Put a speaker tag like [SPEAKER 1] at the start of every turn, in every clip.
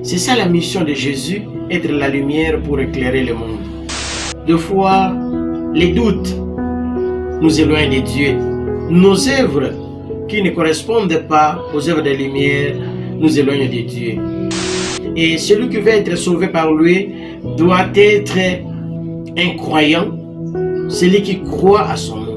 [SPEAKER 1] C'est ça la mission de Jésus, être la lumière pour éclairer le monde. Des fois, les doutes nous éloignent de Dieu. Nos œuvres qui ne correspondent pas aux œuvres de lumière nous éloignent de Dieu. Et celui qui veut être sauvé par lui doit être un croyant, celui qui croit à son nom.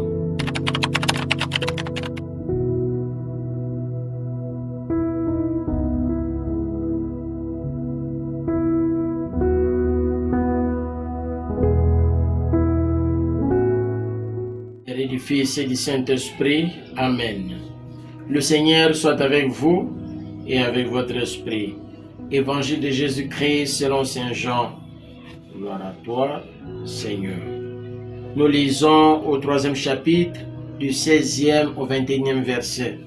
[SPEAKER 1] Et du Fils et du Saint-Esprit. Amen. Le Seigneur soit avec vous et avec votre esprit. Évangile de Jésus-Christ selon Saint Jean. Gloire à toi, Seigneur. Nous lisons au 3e chapitre, du 16e au 21e verset.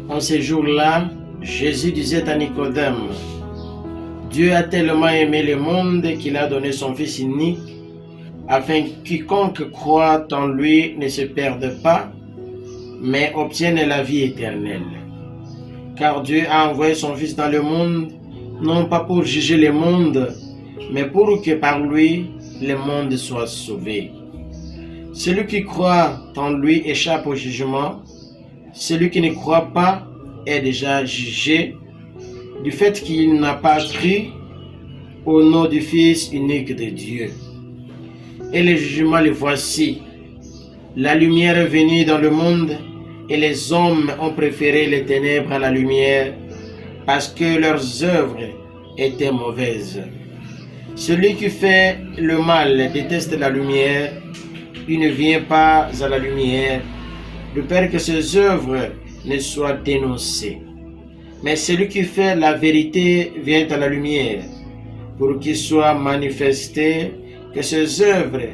[SPEAKER 1] En ces jours-là, Jésus disait à Nicodème, « Dieu a tellement aimé le monde qu'il a donné son Fils unique, afin que quiconque croit en lui ne se perde pas, mais obtienne la vie éternelle. Car Dieu a envoyé son Fils dans le monde, non pas pour juger le monde, mais pour que par lui, le monde soit sauvé. Celui qui croit en lui échappe au jugement, celui qui ne croit pas est déjà jugé, du fait qu'il n'a pas cru au nom du Fils unique de Dieu. Et le jugement le voici. La lumière est venue dans le monde, et les hommes ont préféré les ténèbres à la lumière, parce que leurs œuvres étaient mauvaises. Celui qui fait le mal déteste la lumière, il ne vient pas à la lumière, de peur que ses œuvres ne soient dénoncées. Mais celui qui fait la vérité vient à la lumière, pour qu'il soit manifesté que ses œuvres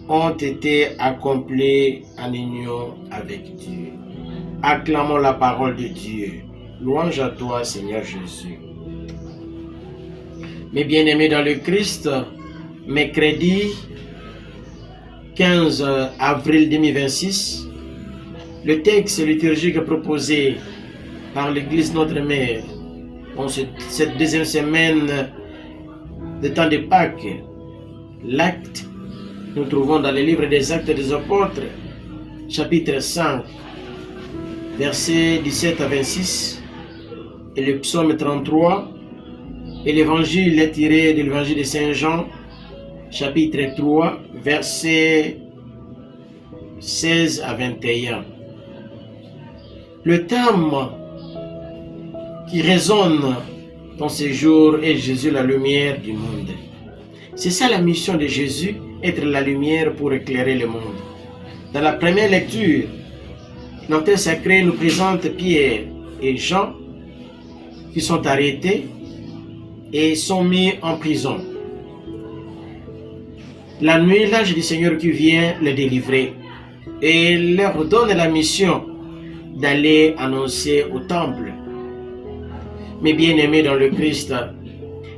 [SPEAKER 1] ont été accomplies en union avec Dieu. Acclamons la parole de Dieu. Louange à toi, Seigneur Jésus. Mes bien-aimés dans le Christ, mercredi 15 avril 2026, le texte liturgique proposé par l'Église Notre Mère en cette deuxième semaine de temps de Pâques, l'acte, nous trouvons dans le livre des Actes des Apôtres, chapitre 5, versets 17 à 26, et le psaume 33, et l'évangile est tiré de l'évangile de Saint Jean, chapitre 3, versets 16 à 21. Le thème qui résonne dans ces jours est Jésus, la lumière du monde. C'est ça la mission de Jésus, être la lumière pour éclairer le monde. Dans la première lecture, l'auteur sacré nous présente Pierre et Jean qui sont arrêtés et sont mis en prison. La nuit, l'ange du Seigneur qui vient les délivrer et leur donne la mission d'aller annoncer au temple. Mes bien-aimés dans le Christ,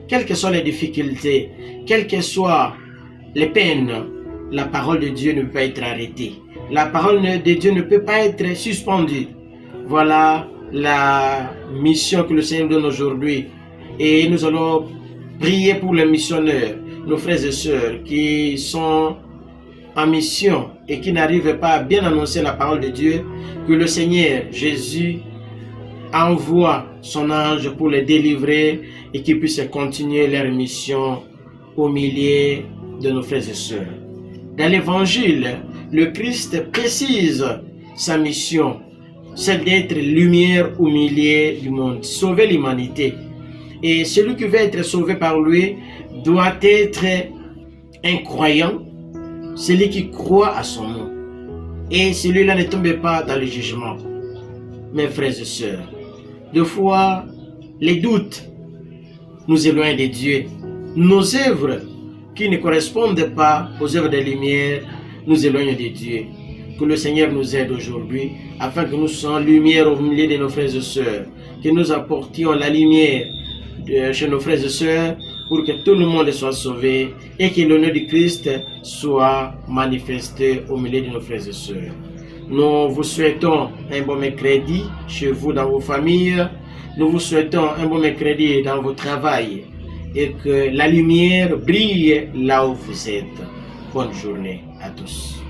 [SPEAKER 1] quelles que soient les difficultés, quelles que soient les peines, la parole de Dieu ne peut pas être arrêtée. La parole de Dieu ne peut pas être suspendue. Voilà la mission que le Seigneur donne aujourd'hui. Et nous allons prier pour les missionnaires, nos frères et sœurs qui sont en mission et qui n'arrivent pas à bien annoncer la parole de Dieu, que le Seigneur Jésus envoie son ange pour les délivrer et qu'ils puissent continuer leur mission au milieu de nos frères et sœurs. Dans l'évangile, le Christ précise sa mission, c'est d'être lumière au milieu du monde, sauver l'humanité. Et celui qui veut être sauvé par lui doit être un croyant, celui qui croit à son nom. Et celui-là ne tombe pas dans le jugement. Mes frères et sœurs, des fois, les doutes nous éloignent de Dieu. Nos œuvres qui ne correspondent pas aux œuvres de lumière nous éloignent de Dieu. Que le Seigneur nous aide aujourd'hui afin que nous soyons lumière au milieu de nos frères et sœurs, que nous apportions la lumière chez nos frères et sœurs pour que tout le monde soit sauvé et que le nom du Christ soit manifesté au milieu de nos frères et sœurs. Nous vous souhaitons un bon mercredi chez vous, dans vos familles. Nous vous souhaitons un bon mercredi dans vos travails et que la lumière brille là où vous êtes. Bonne journée à tous.